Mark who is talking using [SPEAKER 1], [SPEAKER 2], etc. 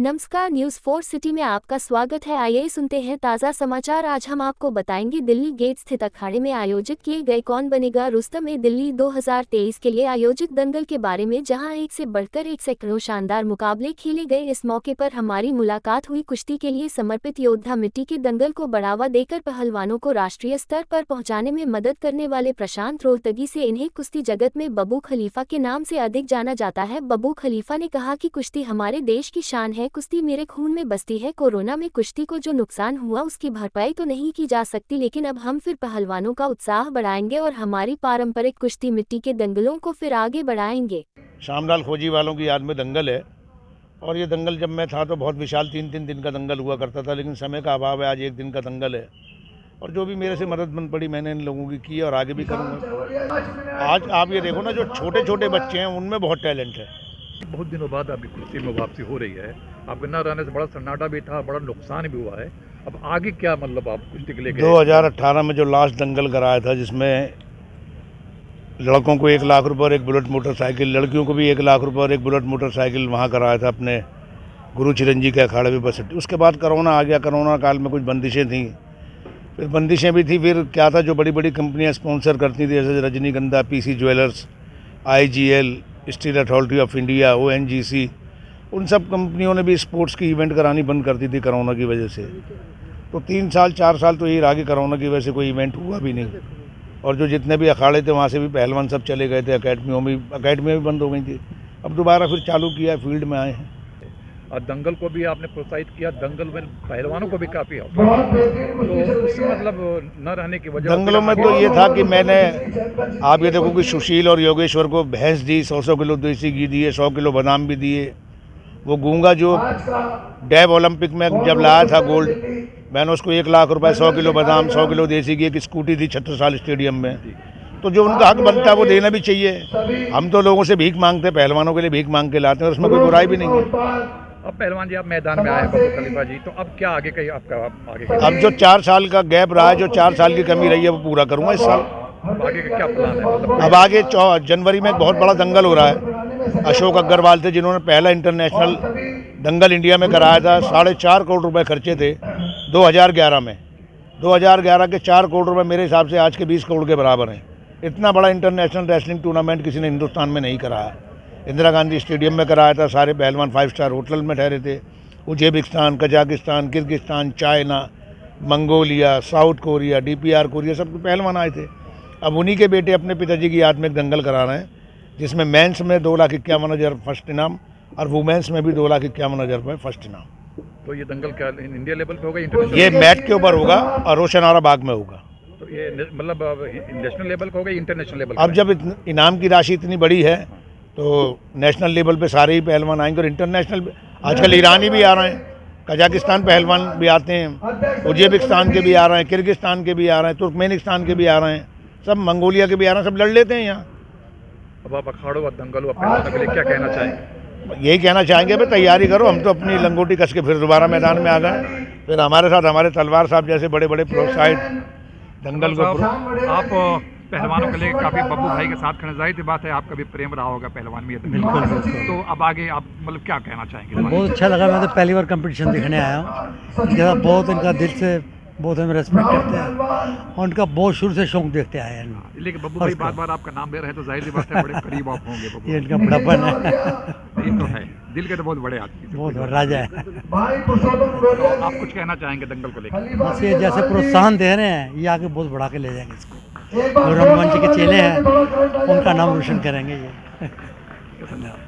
[SPEAKER 1] नमस्कार, news 4 city में आपका स्वागत है। आइए सुनते हैं ताज़ा समाचार। आज हम आपको बताएंगे दिल्ली गेट स्थित अखाड़े में आयोजित किए गए कौन बनेगा रुस्तम में दिल्ली 2023 के लिए आयोजित दंगल के बारे में, जहां एक से बढ़कर एक सैकड़ों शानदार मुकाबले खेले गए। इस मौके पर हमारी मुलाकात हुई कुश्ती के लिए समर्पित योद्धा मिट्टी के दंगल को बढ़ावा देकर पहलवानों को राष्ट्रीय स्तर पर पहुंचाने में मदद करने वाले प्रशांत रोहतगी से। इन्हें कुश्ती जगत में बब्बू खलीफा के नाम से अधिक जाना जाता है। बब्बू खलीफा ने कहा कि कुश्ती हमारे देश की शान है, कुश्ती मेरे खून में बसती है। कोरोना में कुश्ती को जो नुकसान हुआ उसकी भरपाई तो नहीं की जा सकती, लेकिन अब हम फिर पहलवानों का उत्साह बढ़ाएंगे और हमारी पारंपरिक कुश्ती मिट्टी के दंगलों को फिर आगे बढ़ाएंगे।
[SPEAKER 2] शामलाल फौजी वालों की याद में दंगल है और ये दंगल जब मैं था तो बहुत विशाल 3-3 दिन का दंगल हुआ करता था, लेकिन समय का अभाव है। आज एक दिन का दंगल है और जो भी मेरे से मदद बन पड़ी मैंने इन लोगों की की और आगे भी करूँगा। आज आप ये देखो ना, जो छोटे छोटे बच्चे हैं उनमें बहुत टैलेंट है।
[SPEAKER 3] बहुत दिनों बाद आपकी कुश्ती में वापसी हो रही है। आपके न रहने से बड़ा सन्नाटा भी था, बड़ा नुकसान भी हुआ है। अब आगे क्या मतलब आप कुश्ती के लेके
[SPEAKER 2] 2018 में जो लास्ट दंगल कराया था, जिसमें लड़कों को 1 लाख रुपये और एक बुलेट मोटरसाइकिल, लड़कियों को भी 1 लाख रुपये और एक बुलेट मोटरसाइकिल वहाँ कराया था अपने गुरु चिरंजी के अखाड़े में बस। उसके बाद कोरोना आ गया। कोरोना काल में कुछ बंदिशें थी, फिर बंदिशें भी थी। फिर क्या था, जो बड़ी बड़ी कंपनियाँ स्पॉन्सर करती थी, जैसे रजनीगंधा, PC jewellers, IGL, steel authority of India, ONGC, उन सब कंपनियों ने भी स्पोर्ट्स की इवेंट करानी बंद कर दी थी कोरोना की वजह से। तो 3 साल 4 साल तो यही रहा कि कोरोना की वजह से कोई इवेंट हुआ भी नहीं। और जो जितने भी अखाड़े थे वहाँ से भी पहलवान सब चले गए थे। अकेडमियाँ भी बंद हो गई थी। अब दोबारा फिर चालू किया, फील्ड में आए हैं।
[SPEAKER 3] और दंगल को भी आपने प्रोत्साहित किया। दंगल में पहलवानों को भी काफ़ी तो उससे मतलब न रहने की वजह
[SPEAKER 2] दंगलों में तो ये था कि मैंने, आप ये देखो कि सुशील और योगेश्वर को भैंस दी, 100 किलो देसी घी दिए, 100 किलो बादाम भी दिए। वो गूंगा जो डैब ओलंपिक में जब लाया था गोल्ड, मैंने उसको 1 लाख रुपए, 100 किलो बादाम, 100 किलो देसी घी, एक स्कूटी दी छत्रसाल स्टेडियम में। तो जो उनका हक बनता है वो देना भी चाहिए। हम तो लोगों से भीख मांगते हैं, पहलवानों के लिए भीख मांग के लाते हैं, और उसमें कोई बुराई भी नहीं है।
[SPEAKER 3] अब पहलवान जी आप मैदान में आए बब्बू खलीफा जी, तो अब क्या आगे कहीं आपका आगे
[SPEAKER 2] अब जो 4 साल का गैप रहा है, जो 4 साल की कमी रही है, वो पूरा करूँगा इस साल।
[SPEAKER 3] आगे का क्या प्लान है? मतलब
[SPEAKER 2] अब आगे जनवरी में एक बहुत बड़ा दंगल हो रहा है। अशोक अग्रवाल थे जिन्होंने पहला इंटरनेशनल दंगल इंडिया में कराया था। 4.5 करोड़ रुपए खर्चे थे 2011 में। 2011 के 4 करोड़ रुपए मेरे हिसाब से आज के 20 करोड़ के बराबर हैं। इतना बड़ा इंटरनेशनल रेसलिंग टूर्नामेंट किसी ने हिंदुस्तान में नहीं कराया। इंदिरा गांधी स्टेडियम में कराया था। सारे पहलवान 5 स्टार होटल में ठहरे थे। Uzbekistan, Kazakhstan, Kyrgyzstan, China, Mongolia, south Korea, DPR Korea, सब पहलवान आए थे। अब उन्हीं के बेटे अपने पिताजी की याद में एक दंगल करा रहे हैं, जिसमें मेंस में 2,51,000 फर्स्ट इनाम और वुमेंस में भी 2,51,000 रुपये फर्स्ट इनाम।
[SPEAKER 3] तो ये दंगल क्या इंडिया लेवल पे होगा, इंटरनेशनल?
[SPEAKER 2] ये मैट के ऊपर होगा और रोशनारा बाग में होगा।
[SPEAKER 3] तो ये मतलब नेशनल लेवल का होगा, इंटरनेशनल लेवल?
[SPEAKER 2] अब जब इनाम की राशि इतनी बड़ी है तो नेशनल लेवल पे सारे ही पहलवान आएंगे और इंटरनेशनल आजकल ईरानी भी आ रहे हैं, कजाकिस्तान पहलवान भी आते हैं, उज्बेकिस्तान के भी आ रहे हैं, किर्गिस्तान के भी आ रहे हैं, तुर्कमेनिस्तान के भी आ रहे हैं, सब मंगोलिया के भी आ रहे हैं, सब लड़ लेते हैं यहाँ।
[SPEAKER 3] अब आप अखाड़ों और दंगलों पहलवानों के लिए क्या कहना चाहेंगे?
[SPEAKER 2] यही कहना चाहेंगे भाई, तैयारी करो। हम तो अपनी लंगोटी कस के फिर दोबारा मैदान में आ गए। फिर हमारे साथ हमारे तलवार साहब जैसे बड़े बड़े प्रोत्साहित दंगल को।
[SPEAKER 3] आप पहलवानों के लिए काफ़ी बब्बू भाई के साथ खड़े, जाहिर सी बात है आपका भी प्रेम रहा होगा पहलवान में।
[SPEAKER 4] बिल्कुल।
[SPEAKER 3] तो अब आगे आप मतलब क्या कहना चाहेंगे?
[SPEAKER 4] बहुत अच्छा लगा। मैं तो पहली बार कंपटीशन देखने आया हूँ। जरा बहुत इनका दिल से बहुत हमें रेस्पेक्ट करते हैं और उनका बहुत शुरू से शौक देखते आए हैं।
[SPEAKER 3] लेकिन बब्बू भाई बार बार आपका नाम ले रहे हैं तो जाहिर सी बात है बड़े करीब आप होंगे बब्बू।
[SPEAKER 4] ये इनका बड़प्पन है।
[SPEAKER 3] ये तो है, दिल के तो बहुत बड़े आदमी,
[SPEAKER 4] बहुत राजा है।
[SPEAKER 3] तो आप कुछ कहना चाहेंगे दंगल को लेकर?
[SPEAKER 4] बस ये जैसे प्रोत्साहन दे रहे हैं, ये आगे बहुत बढ़ा के ले जाएंगे इसको। और हनुमान जी के चेले हैं, उनका नाम रोशन करेंगे ये। धन्यवाद।